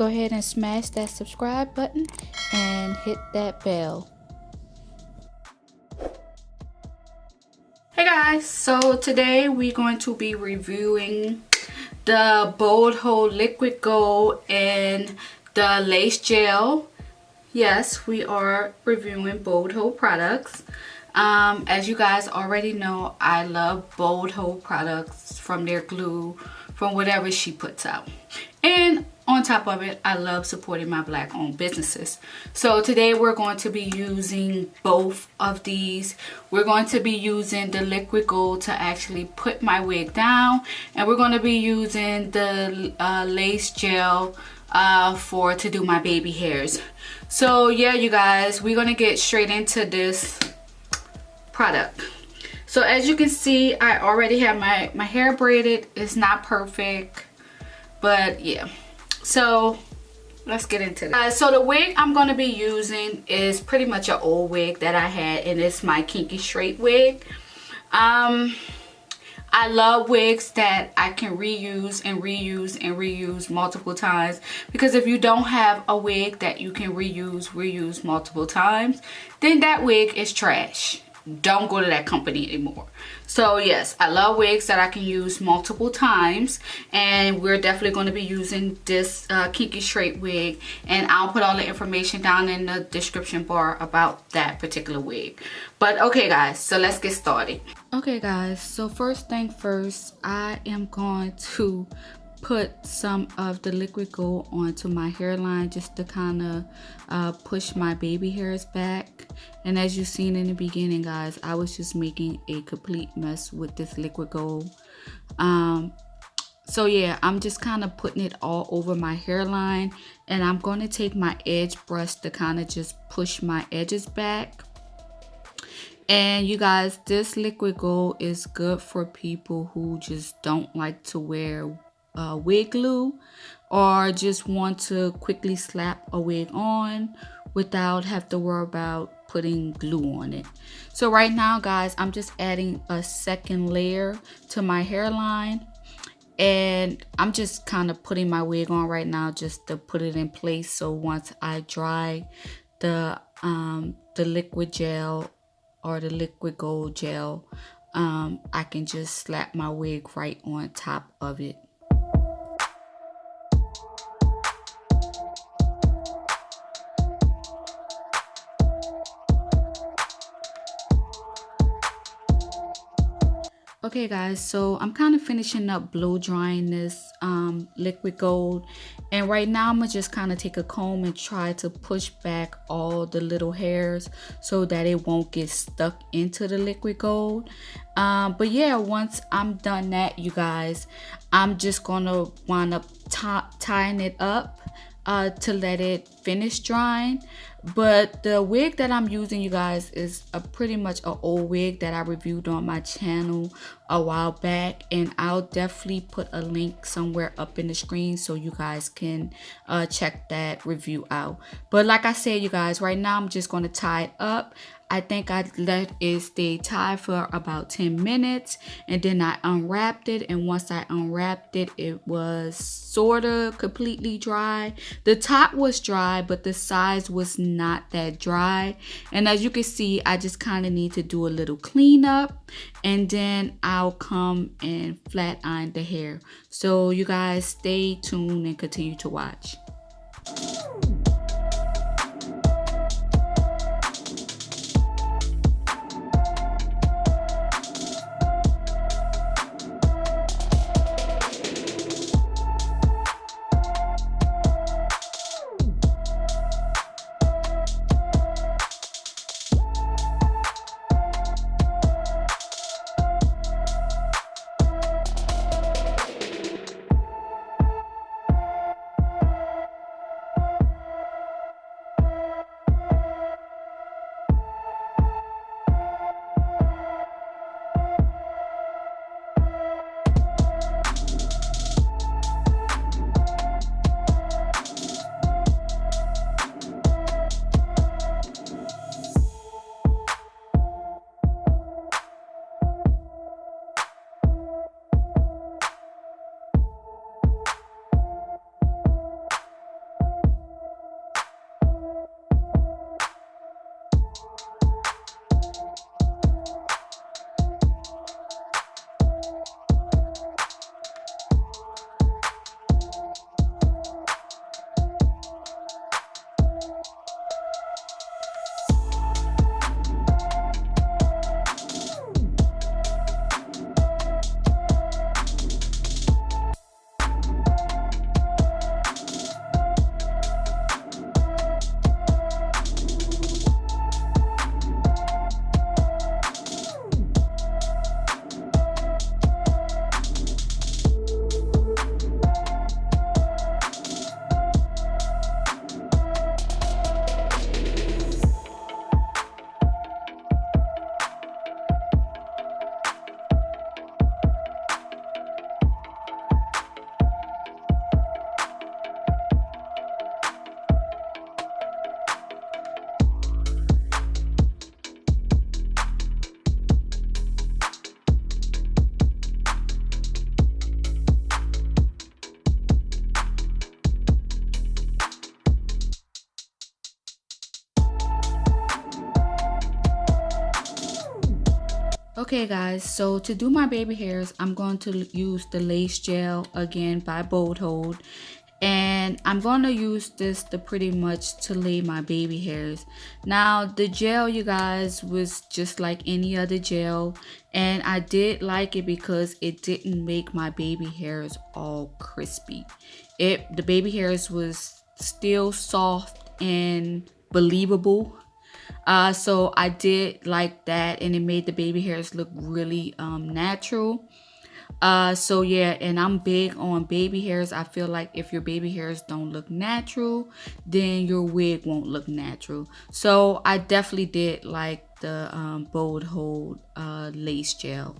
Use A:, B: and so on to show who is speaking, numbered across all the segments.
A: go ahead and smash that subscribe button and hit that bell. Hey guys, so today we're going to be reviewing the Bold Hold Liquid Gold and the Lace Gel. Yes, we are reviewing Bold Hold products. As you guys already know, I love Bold Hold products, from their glue, from whatever she puts out. And on top of it, I love supporting my Black owned businesses. So today we're going to be using both of these. We're going to be using the liquid gold to actually put my wig down, and we're going to be using the lace gel to do my baby hairs. So yeah, you guys, we're going to get straight into this product. So as you can see, I already have my hair braided. It's not perfect, but yeah. So let's get into it. So the wig I'm going to be using is pretty much an old wig that I had, and it's my Kinky straight wig. I love wigs that I can reuse and reuse and reuse multiple times, because if you don't have a wig that you can reuse multiple times, then that wig is trash. Don't go to that company anymore. So yes, I love wigs that I can use multiple times, and we're definitely going to be using this Kinky straight wig, and I'll put all the information down in the description bar about that particular wig. But okay guys, so let's get started. Okay guys, so first thing first, I am going to put some of the liquid gold onto my hairline just to kind of push my baby hairs back. And as you've seen in the beginning guys, I was just making a complete mess with this liquid gold. So yeah, I'm just kind of putting it all over my hairline, and I'm going to take my edge brush to kind of just push my edges back. And you guys, this liquid gold is good for people who just don't like to wear wig glue, or just want to quickly slap a wig on without have to worry about putting glue on it. So right now guys, I'm just adding a second layer to my hairline, and I'm just kind of putting my wig on right now just to put it in place, so once I dry the liquid gel or the liquid gold gel, I can just slap my wig right on top of it. Okay guys, so I'm kind of finishing up blow drying this liquid gold, and right now I'm gonna just kind of take a comb and try to push back all the little hairs so that it won't get stuck into the liquid gold. But yeah, once I'm done that, you guys, I'm just gonna wind up tying it up to let it finish drying. But the wig that I'm using, you guys, is pretty much an old wig that I reviewed on my channel a while back, and I'll definitely put a link somewhere up in the screen so you guys can check that review out. But like I said, you guys, right now I'm just going to tie it up. I think I let it stay tied for about 10 minutes, and then I unwrapped it, and once I unwrapped it, it was sort of completely dry. The top was dry, but the sides was not that dry. And as you can see, I just kind of need to do a little cleanup, and then I'll come and flat iron the hair. So you guys stay tuned and continue to watch. Okay guys, so to do my baby hairs, I'm going to use the lace gel again by Bold Hold. And I'm going to use this to pretty much to lay my baby hairs. Now the gel, you guys, was just like any other gel. And I did like it because it didn't make my baby hairs all crispy. The baby hairs was still soft and believable. So I did like that, and it made the baby hairs look really natural. So yeah, and I'm big on baby hairs. I feel like if your baby hairs don't look natural, then your wig won't look natural. So I definitely did like the Bold Hold lace gel.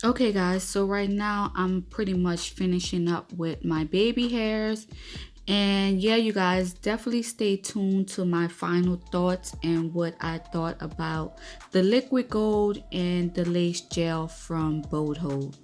A: Okay guys, so right now I'm pretty much finishing up with my baby hairs. And yeah, you guys, definitely stay tuned to my final thoughts and what I thought about the liquid gold and the lace gel from Bold Hold.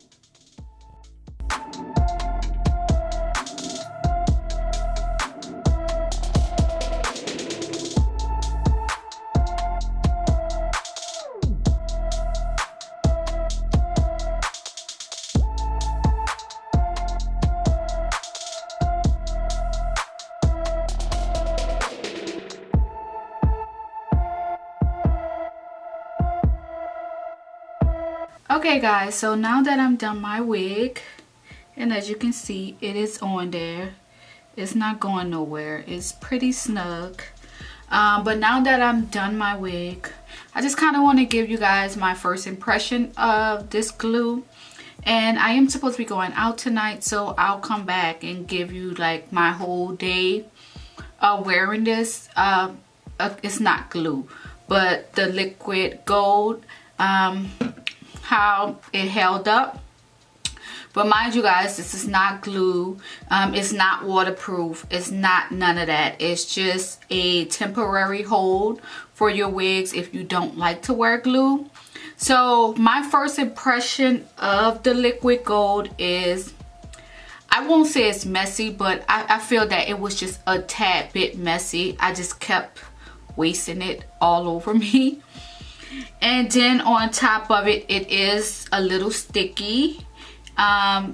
A: Okay guys, so now that I'm done my wig, and as you can see, it is on there. It's not going nowhere. It's pretty snug. But now that I'm done my wig, I just kind of want to give you guys my first impression of this glue. And I am supposed to be going out tonight, so I'll come back and give you like my whole day wearing this. It's not glue, but the liquid gold, how it held up. But mind you guys, this is not glue. It's not waterproof. It's not none of that. It's just a temporary hold for your wigs if you don't like to wear glue. So my first impression of the liquid gold is, I won't say it's messy, but I feel that it was just a tad bit messy. I just kept wasting it all over me. And then on top of it, it is a little sticky.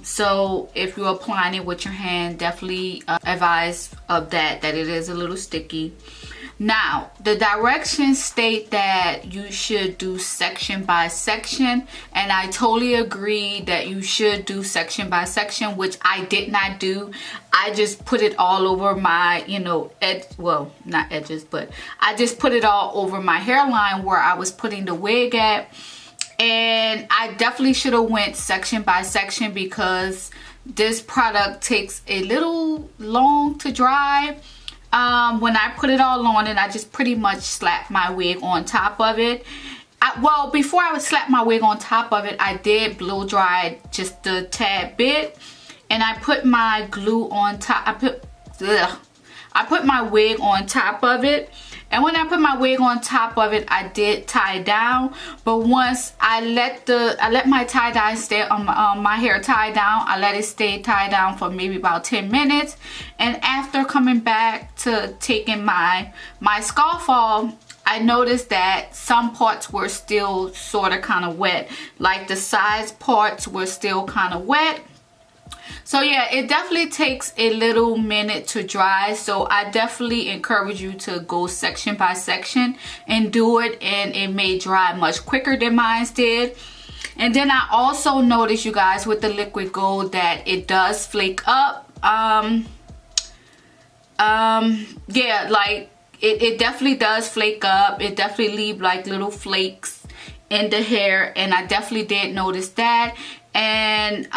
A: So if you're applying it with your hand, definitely advise of that it is a little sticky. Now, the directions state that you should do section by section, and I totally agree that you should do section by section, which I did not do. I just put it all over my, edge, well, not edges, but I just put it all over my hairline where I was putting the wig at. And I definitely should have went section by section because this product takes a little long to dry. When I put it all on, and I just pretty much slapped my wig on top of it. Well, before I would slap my wig on top of it, I did blow dry just a tad bit, and I put my glue on top. I put my wig on top of it, And when I put my wig on top of it, I did tie it down. But once I let my tie-dye stay on my hair tie down, I let it stay tied down for maybe about 10 minutes. And after coming back to taking my scarf off, I noticed that some parts were still sort of kind of wet. Like the sides parts were still kind of wet. So yeah, it definitely takes a little minute to dry. So I definitely encourage you to go section by section and do it. And it may dry much quicker than mine did. And then I also noticed, you guys, with the liquid gold that it does flake up. Yeah, like it definitely does flake up. It definitely leave like little flakes in the hair. And I definitely did notice that. And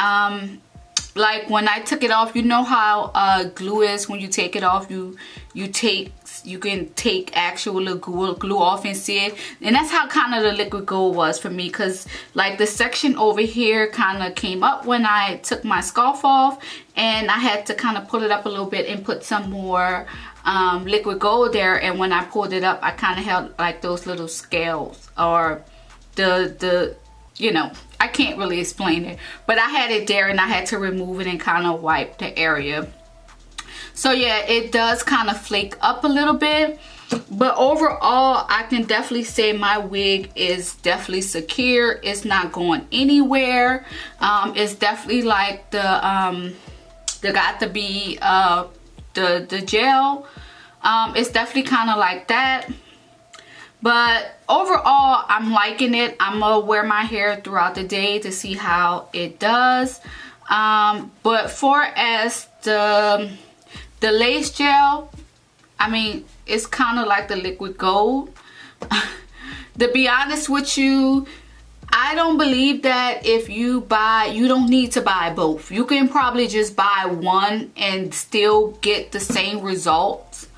A: like when I took it off, you know how glue is when you take it off, you can take actual glue off and see it. And that's how kind of the liquid gold was for me, because like the section over here kind of came up when I took my scarf off, and I had to kind of pull it up a little bit and put some more liquid gold there. And when I pulled it up, I kind of held like those little scales, or the you know, I can't really explain it, but I had it there and I had to remove it and kind of wipe the area. So yeah, it does kind of flake up a little bit, but overall I can definitely say my wig is definitely secure. It's not going anywhere. It's definitely like the got to be the gel. It's definitely kind of like that. But overall, I'm liking it. I'm gonna wear my hair throughout the day to see how it does. But for as the lace gel, I mean, it's kind of like the liquid gold. To be honest with you, I don't believe that if you buy, you don't need to buy both. You can probably just buy one and still get the same results.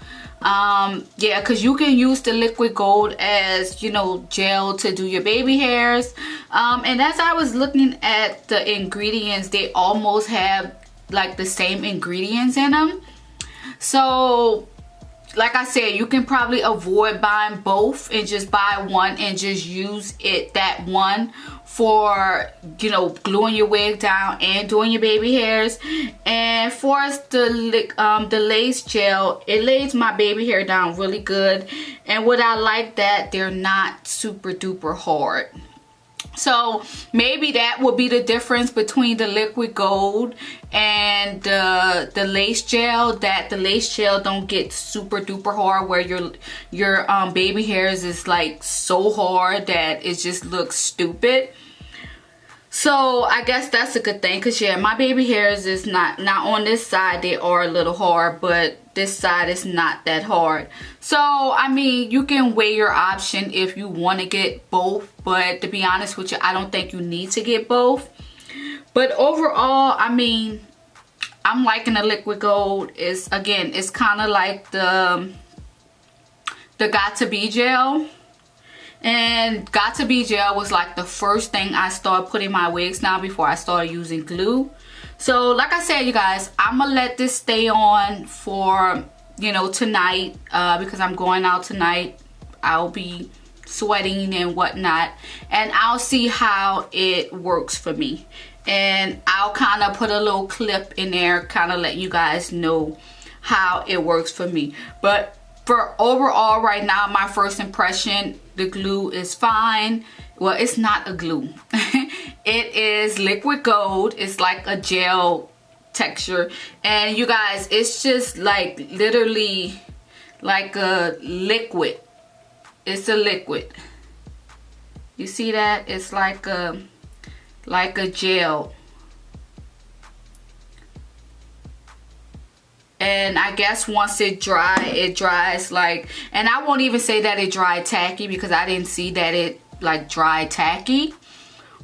A: Yeah, because you can use the liquid gold as, you know, gel to do your baby hairs. And as I was looking at the ingredients, they almost have like the same ingredients in them. So like I said, you can probably avoid buying both and just buy one and just use it, that one, for, you know, gluing your wig down and doing your baby hairs. And for the lace gel, it lays my baby hair down really good. And what I like, that they're not super duper hard. So maybe that would be the difference between the liquid gold and the lace gel, that the lace gel don't get super duper hard where your baby hairs is like so hard that it just looks stupid. So I guess that's a good thing, because yeah, my baby hairs is not on this side. They are a little hard, but this side is not that hard. So I mean, you can weigh your option if you want to get both, but to be honest with you, I don't think you need to get both. But overall, I mean, I'm liking the liquid gold. It's, again, it's kind of like the Got To Be gel. And Got To Be gel was like the first thing I started putting my wigs down before I started using glue. So like I said, you guys, I'm gonna let this stay on for, you know, tonight, because I'm going out tonight. I'll be sweating and whatnot, and I'll see how it works for me. And I'll kind of put a little clip in there, kind of let you guys know how it works for me. But for overall right now, my first impression, the glue is fine. Well, it's not a glue. It is liquid gold. It's like a gel texture. And you guys, it's just like literally like a liquid. It's a liquid. You see that? It's like a gel. And I guess once it dries like, and I won't even say that it dried tacky, because I didn't see that it like dried tacky.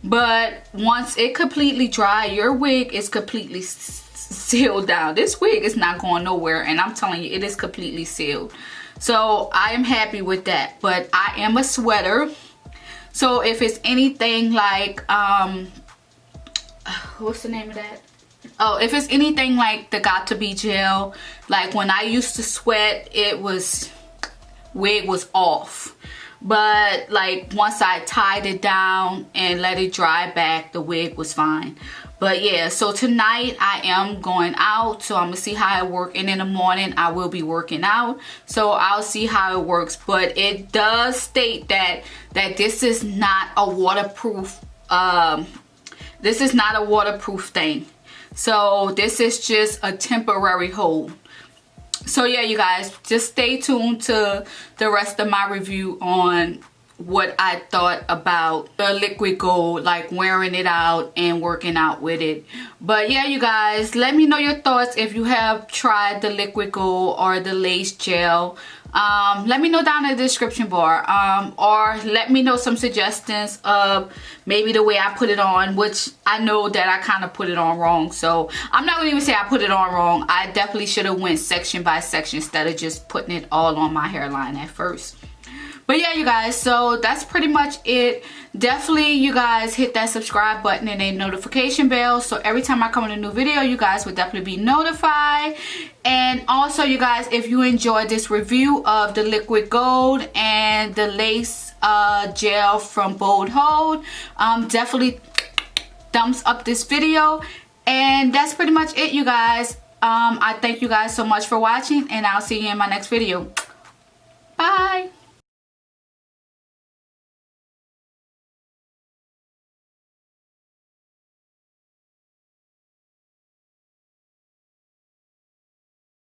A: But once it completely dry, your wig is completely sealed down. This wig is not going nowhere, and I'm telling you, it is completely sealed. So I am happy with that. But I am a sweater, so if it's anything like what's the name of that? Oh, if it's anything like the Got To Be gel, like when I used to sweat, it was wig was off. But like once I tied it down and let it dry back, the wig was fine. But yeah, so tonight I am going out, so I'm gonna see how it works. And in the morning I will be working out, so I'll see how it works. But it does state that this is not a waterproof thing. So this is just a temporary hold. So yeah, you guys, just stay tuned to the rest of my review on what I thought about the liquid gold, like wearing it out and working out with it. But yeah, you guys, let me know your thoughts if you have tried the liquid gold or the lace gel. Let me know down in the description bar, or let me know some suggestions of maybe the way I put it on, which I know that I kind of put it on wrong. So I'm not gonna even say I put it on wrong. I definitely should have went section by section instead of just putting it all on my hairline at first. But yeah, you guys, so that's pretty much it. Definitely, you guys, hit that subscribe button and a notification bell, so every time I come in a new video, you guys will definitely be notified. And also, you guys, if you enjoyed this review of the liquid gold and the lace gel from Bold Hold, definitely thumbs up this video. And that's pretty much it, you guys. I thank you guys so much for watching, and I'll see you in my next video. Bye.